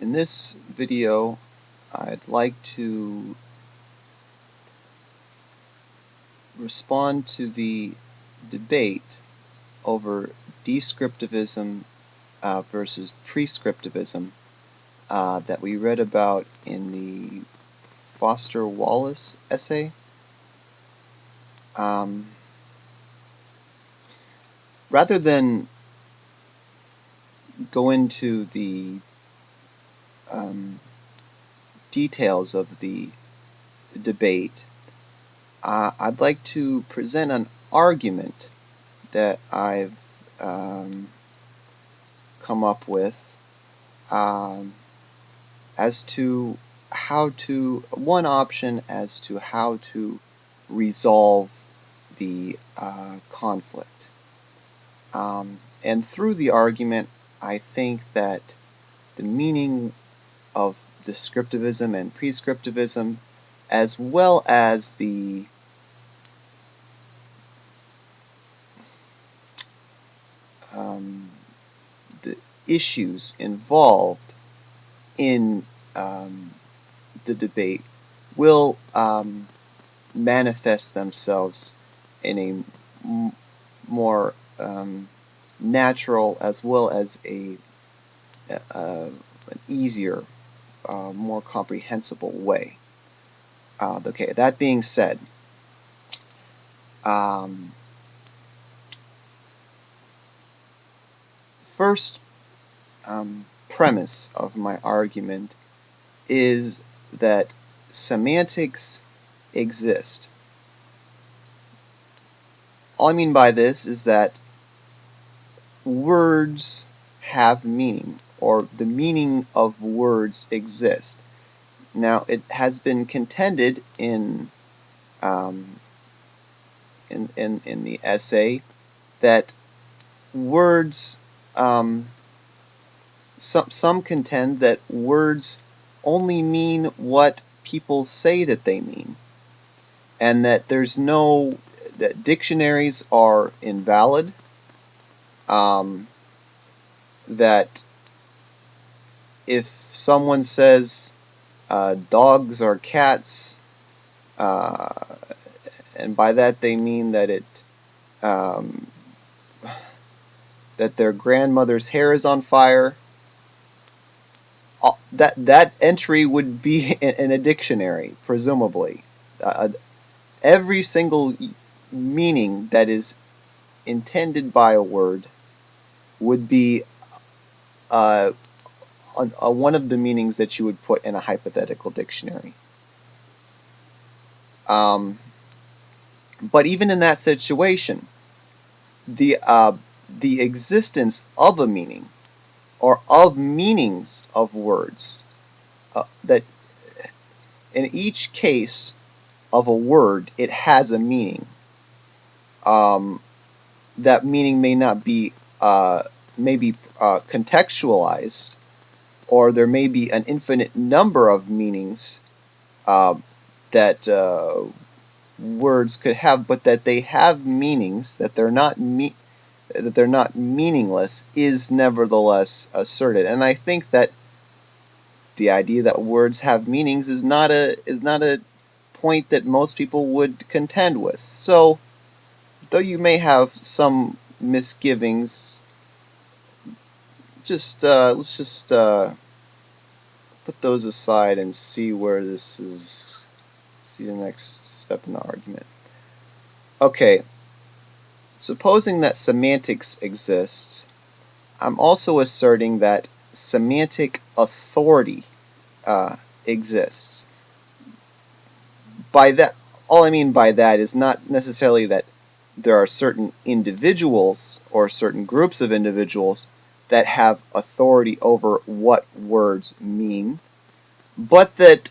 In this video, I'd like to respond to the debate over descriptivism versus prescriptivism that we read about in the Foster Wallace essay. Rather than go into the details of the debate, I'd like to present an argument that I've come up with as to one option as to how to resolve the conflict. And through the argument, I think that the meaning of descriptivism and prescriptivism, as well as the issues involved in the debate, will manifest themselves in a more natural as well as an easier, more comprehensible way. Okay, that being said, first premise of my argument is that semantics exist. All I mean by this is that words have meaning, or the meaning of words exist. Now, it has been contended in the essay that words, some contend that words only mean what people say that they mean, and that that dictionaries are invalid, that if someone says dogs are cats, and by that they mean that that their grandmother's hair is on fire, that entry would be in a dictionary, presumably. Every single meaning that is intended by a word would be one of the meanings that you would put in a hypothetical dictionary. But even in that situation, the existence of a meaning, or of meanings of words, that in each case of a word, it has a meaning. That meaning may not be contextualized, or there may be an infinite number of meanings that words could have, but that they have meanings, that they're not meaningless, is nevertheless asserted. And I think that the idea that words have meanings is not a point that most people would contend with. So, though you may have some misgivings, let's just put those aside and see where this is. See the next step in the argument. Okay. Supposing that semantics exists, I'm also asserting that semantic authority exists. By that, all I mean by that is not necessarily that there are certain individuals or certain groups of individuals that have authority over what words mean, but that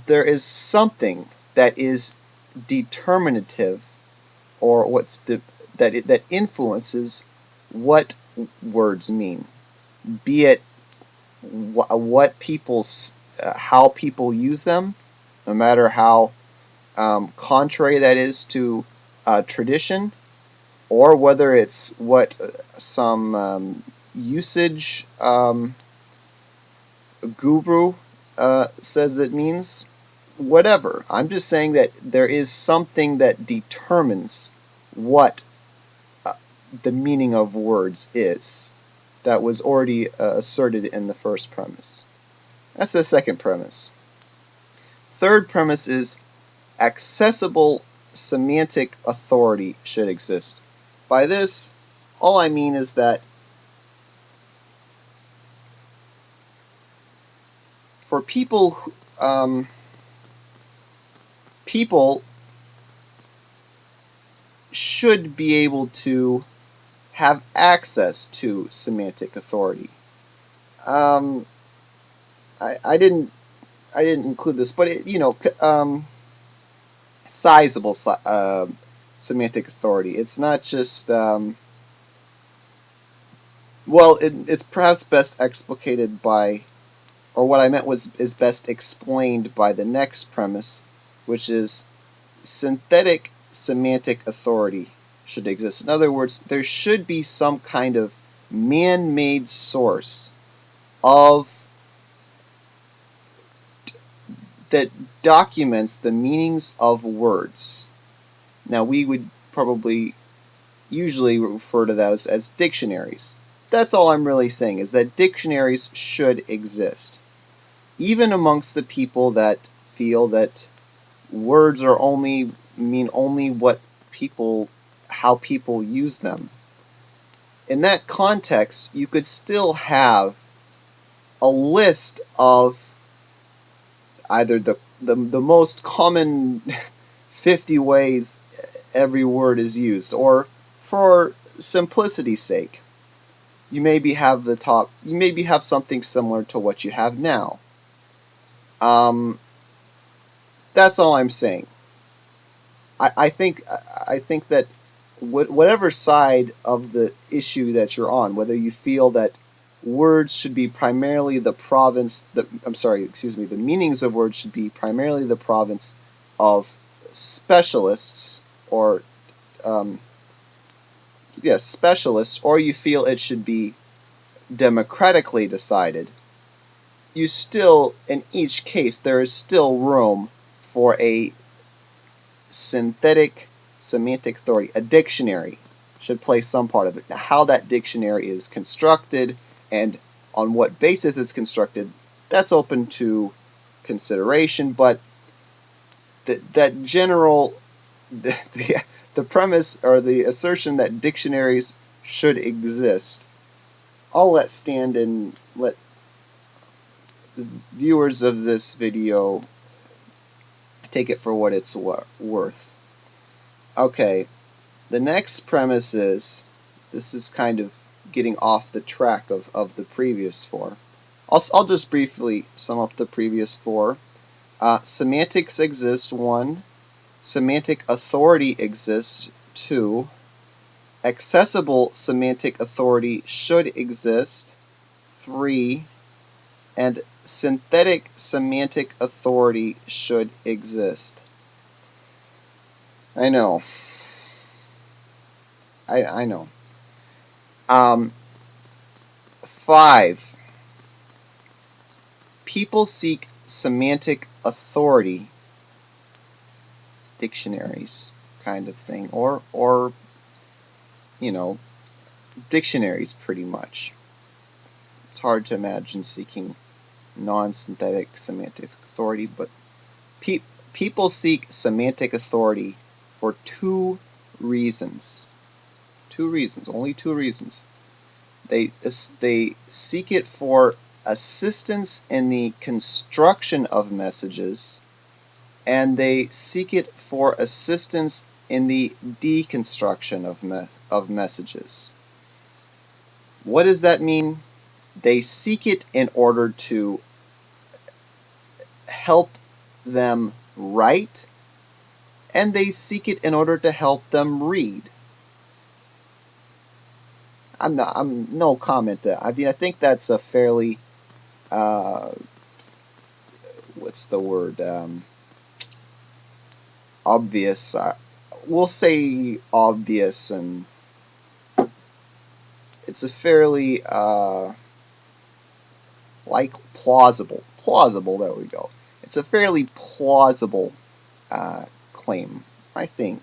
there is something that is determinative, or that influences what words mean, be it how people use them, no matter how contrary that is to tradition, or whether it's what some usage guru says it means. Whatever. I'm just saying that there is something that determines what the meaning of words is that was already asserted in the first premise. That's the second premise. Third premise is accessible semantic authority should exist. By this, all I mean is that for people, people should be able to have access to semantic authority. I didn't include this, but sizable semantic authority. It's not just it's perhaps best explicated by, or what I meant is best explained by the next premise, which is synthetic semantic authority should exist. In other words, there should be some kind of man-made source that documents the meanings of words. Now, we would probably usually refer to those as dictionaries. That's all I'm really saying, is that dictionaries should exist. Even amongst the people that feel that words are mean only how people use them. In that context, you could still have a list of either the most common 50 ways every word is used, or for simplicity's sake, you maybe have something similar to what you have now. That's all I'm saying. I think that whatever side of the issue that you're on, whether you feel that words should be primarily the meanings of words should be primarily the province of specialists, or specialists, or you feel it should be democratically decided, you still, in each case, there is still room for a synthetic semantic authority. A dictionary should play some part of it. Now, how that dictionary is constructed and on what basis it's constructed, that's open to consideration, but the premise or the assertion that dictionaries should exist, I'll let stand and let the viewers of this video take it for what it's worth. Okay, the next premise is, this is kind of getting off the track of the previous four. I'll just briefly sum up the previous four. Semantics exists, 1. Semantic authority exists, 2. Accessible semantic authority should exist, 3. And synthetic semantic authority should exist. I know. I know. 5. People seek semantic authority, dictionaries kind of thing, or dictionaries pretty much. It's hard to imagine seeking non-synthetic semantic authority, but people seek semantic authority for 2 reasons. 2 reasons, only 2 reasons. They seek it for assistance in the construction of messages, and they seek it for assistance in the deconstruction of messages. What does that mean? They seek it in order to help them write, and they seek it in order to help them read. I'm no comment there. I mean, I think that's a fairly what's the word? Obvious. We'll say obvious, and it's a fairly plausible, there we go. It's a fairly plausible claim, I think.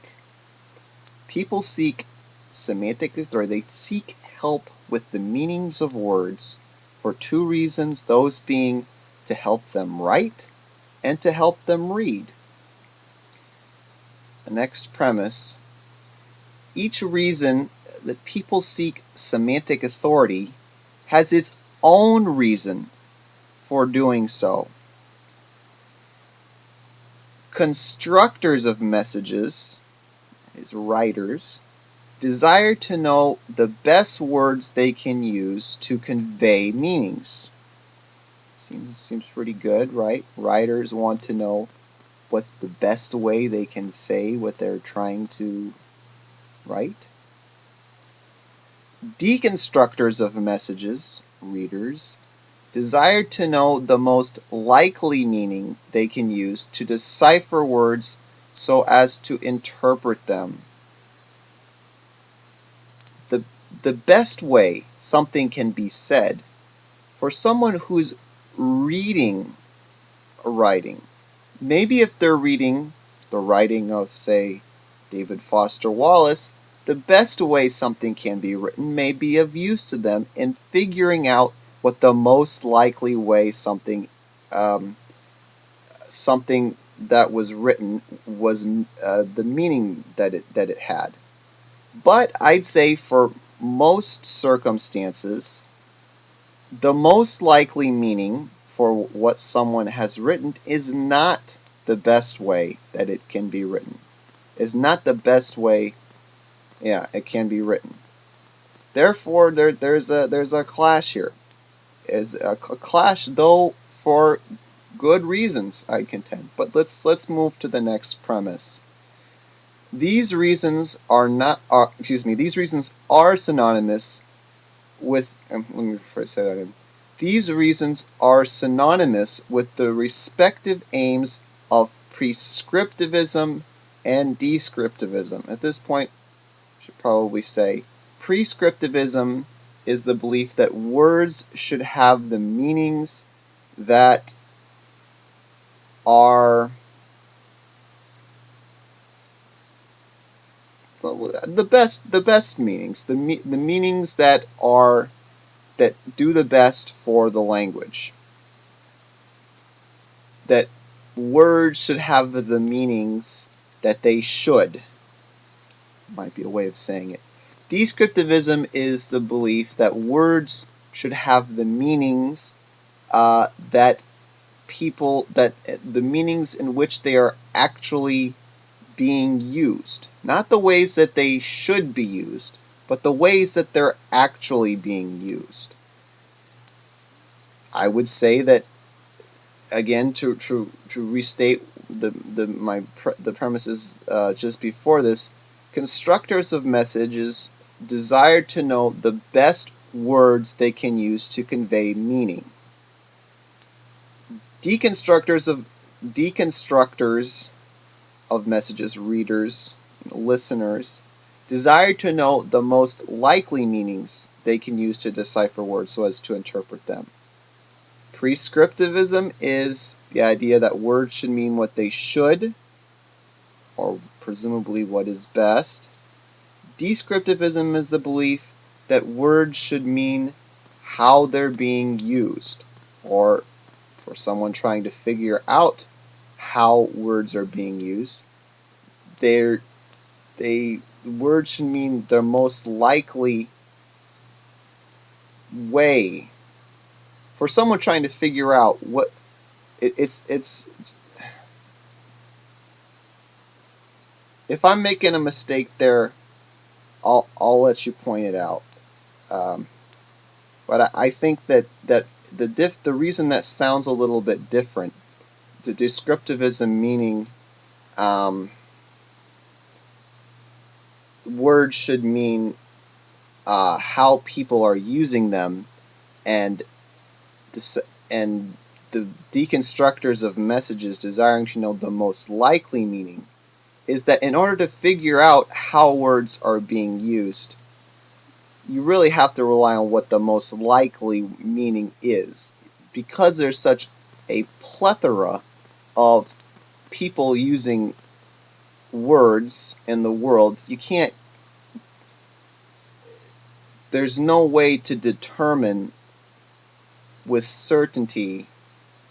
People seek semantic authority. They seek help with the meanings of words for two reasons, those being to help them write and to help them read. The next premise: each reason that people seek semantic authority has its own reason for doing so. Constructors of messages, as writers, desire to know the best words they can use to convey meanings. Seems pretty good, right? Writers want to know what's the best way they can say what they're trying to write. Deconstructors of messages, readers, desire to know the most likely meaning they can use to decipher words so as to interpret them. The best way something can be said for someone who's reading a writing, maybe if they're reading the writing of, say, David Foster Wallace, the best way something can be written may be of use to them in figuring out what the most likely way something that was written was, the meaning that it had. But I'd say for most circumstances, the most likely meaning for what someone has written is not the best way that it can be written. Is not the best way, it can be written. Therefore, there's a clash here. Is a clash, though for good reasons, I contend. But let's move to the next premise. These reasons are synonymous with. Let me say that again. These reasons are synonymous with the respective aims of prescriptivism and descriptivism. At this point, I should probably say prescriptivism is the belief that words should have the meanings that are the best meanings, the meanings that do the best for the language. That words should have the meanings that they should. Might be a way of saying it. Descriptivism is the belief that words should have the meanings the meanings in which they are actually being used. Not the ways that they should be used, but the ways that they're actually being used. I would say that, again, to restate the premises just before this, constructors of messages desire to know the best words they can use to convey meaning. Deconstructors of messages, readers, listeners, desire to know the most likely meanings they can use to decipher words so as to interpret them. Prescriptivism is the idea that words should mean what they should, or presumably what is best. Descriptivism is the belief that words should mean how they're being used, or for someone trying to figure out how words are being used, words should mean their most likely way. For someone trying to figure out what it's if I'm making a mistake there, I'll let you point it out. But I think that the reason that sounds a little bit different, the descriptivism meaning words should mean how people are using them, and the deconstructors of messages desiring to know the most likely meaning is that in order to figure out how words are being used, you really have to rely on what the most likely meaning is. because there's such a plethora of people using words in the world, there's no way to determine with certainty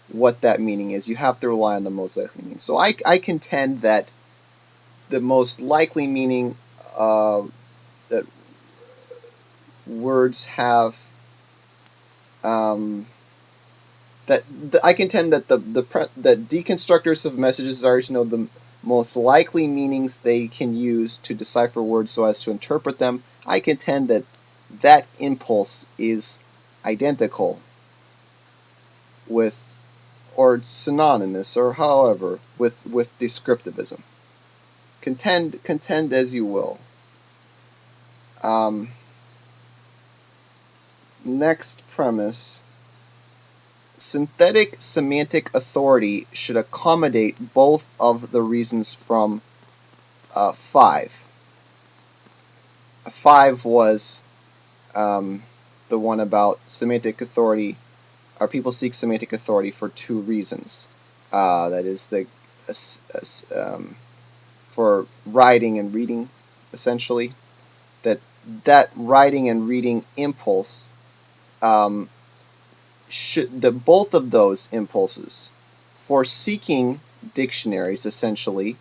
what that meaning is. You have to rely on the most likely meaning. So I contend that the most likely meaning that words have, I contend that that deconstructors of messages already know the most likely meanings they can use to decipher words so as to interpret them. I contend that that impulse is identical with, or synonymous, or however, with descriptivism. Contend as you will. Next premise. Synthetic semantic authority should accommodate both of the reasons from 5. 5 was the one about semantic authority, or people seek semantic authority for 2 reasons. That is for writing and reading, essentially. That writing and reading impulse, both of those impulses for seeking dictionaries, essentially,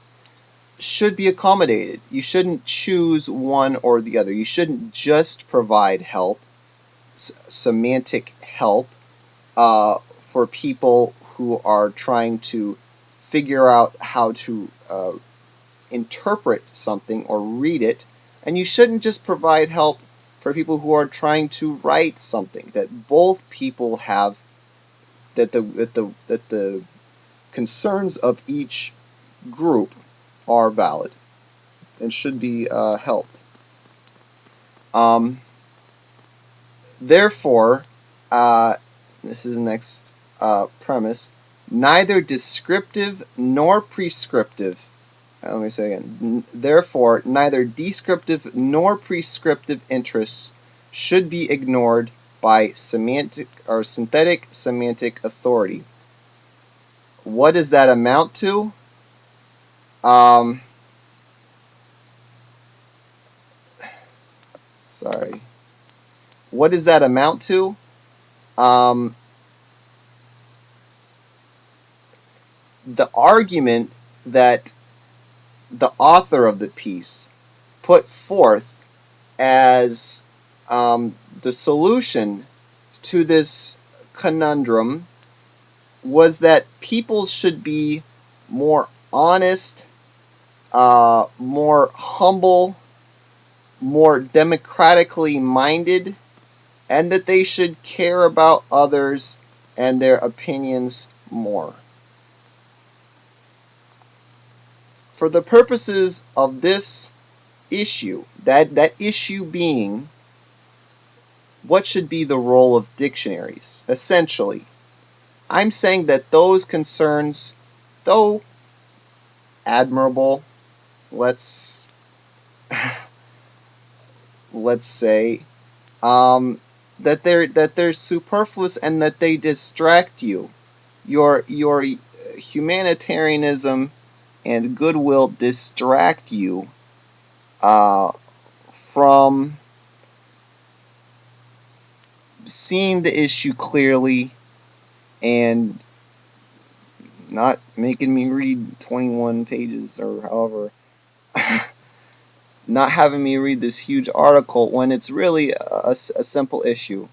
should be accommodated. You shouldn't choose one or the other. You shouldn't just provide help, semantic help, for people who are trying to figure out how to interpret something or read it, and you shouldn't just provide help for people who are trying to write something. That both people have, that the concerns of each group are valid and should be helped. Therefore, this is the next premise. Neither descriptive nor prescriptive. Let me say again. Therefore, neither descriptive nor prescriptive interests should be ignored by semantic or synthetic semantic authority. What does that amount to? Sorry. What does that amount to? The argument that the author of the piece put forth as the solution to this conundrum was that people should be more honest, more humble, more democratically minded, and that they should care about others and their opinions more. For the purposes of this issue, that issue being what should be the role of dictionaries, essentially, I'm saying that those concerns, though admirable, let's say, that they're superfluous and that they distract you. Your humanitarianism and goodwill distract you from seeing the issue clearly and not making me read 21 pages or however, not having me read this huge article when it's really a simple issue.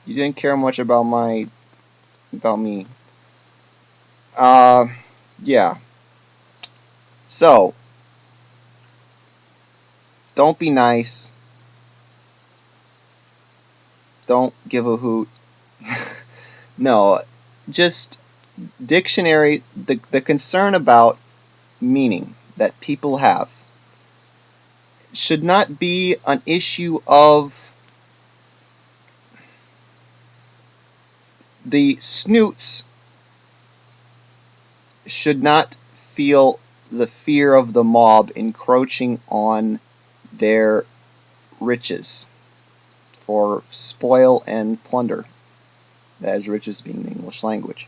You didn't care much about me. Yeah. So, don't be nice. Don't give a hoot. No, just dictionary, the concern about meaning that people have should not be an issue of the snoots should not feel the fear of the mob encroaching on their riches. for spoil and plunder, as riches being the English language.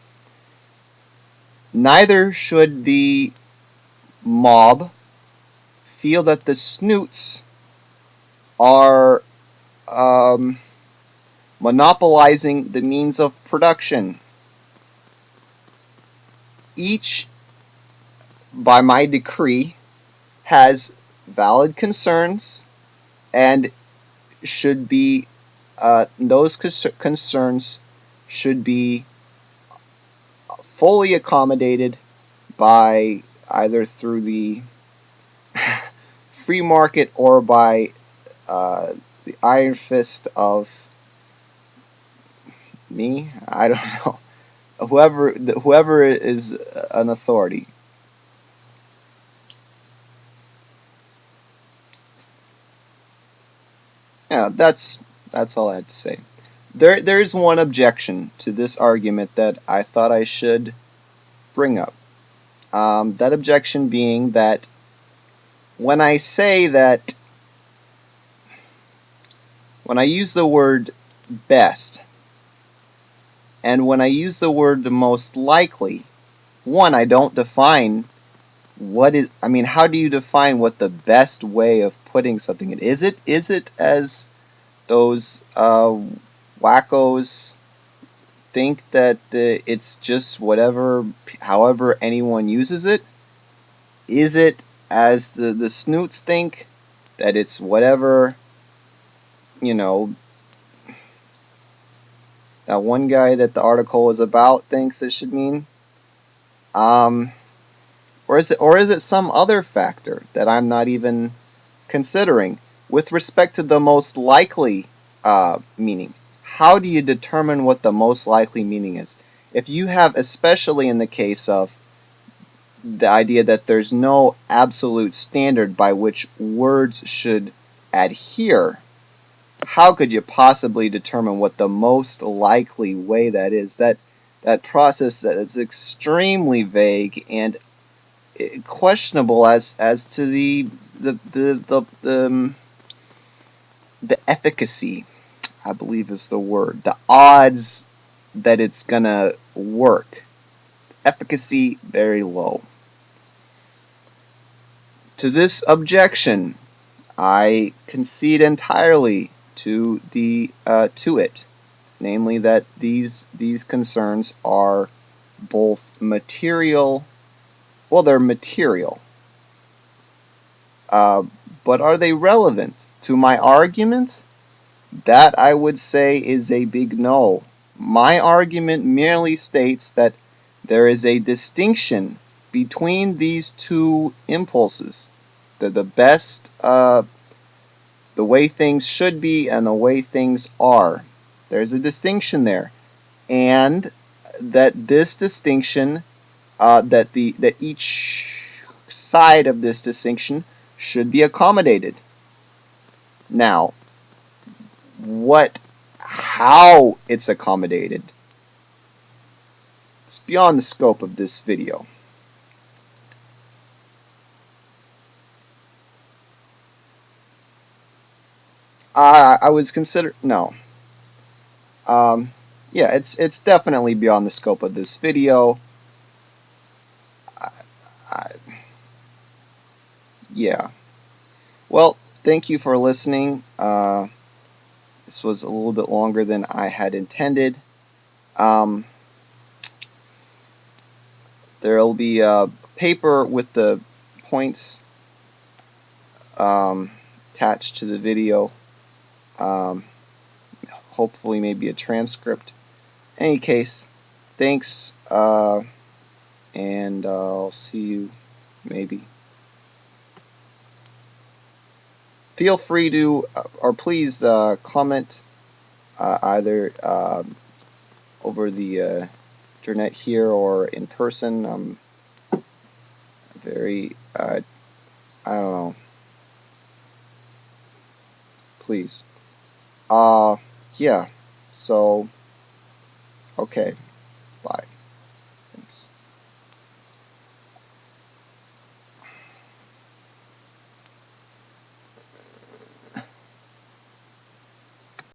Neither should the mob feel that the snoots are monopolizing the means of production. Each, by my decree, has valid concerns and should be those concerns should be fully accommodated by either through the free market or by the iron fist of me. I don't know. Whoever is an authority. Yeah, that's all I had to say. There is one objection to this argument that I thought I should bring up. That objection being that when I say that, when I use the word best, and when I use the word most likely, one, I don't define what is, I mean, how do you define what the best way of putting something in? Is it as those wackos think that it's just whatever, however anyone uses it? Is it as the snoots think that it's whatever, you know, that one guy that the article was about thinks it should mean? Or is it some other factor that I'm not even considering with respect to the most likely meaning? How do you determine what the most likely meaning is? If you have, especially in the case of the idea that there's no absolute standard by which words should adhere, how could you possibly determine what the most likely way that is? That process that is extremely vague and questionable as to the efficacy, I believe is the word. The odds that it's gonna work. Efficacy very low. To this objection, I concede entirely to it, namely that these concerns are both material. Well, they're material, but are they relevant to my argument? That, I would say, is a big no. My argument merely states that there is a distinction between these two impulses, the best, the way things should be and the way things are. There's a distinction there, and that this distinction, that each side of this distinction should be accommodated. Now, how it's accommodated, it's beyond the scope of this video. I was considered no. Yeah, it's definitely beyond the scope of this video. Yeah. Well, thank you for listening. This was a little bit longer than I had intended. There'll be a paper with the points attached to the video. Hopefully maybe a transcript. In any case, thanks, and I'll see you maybe. Feel free to, or please comment either over the internet here or in person. I'm very, I don't know. Please. Yeah, so, okay.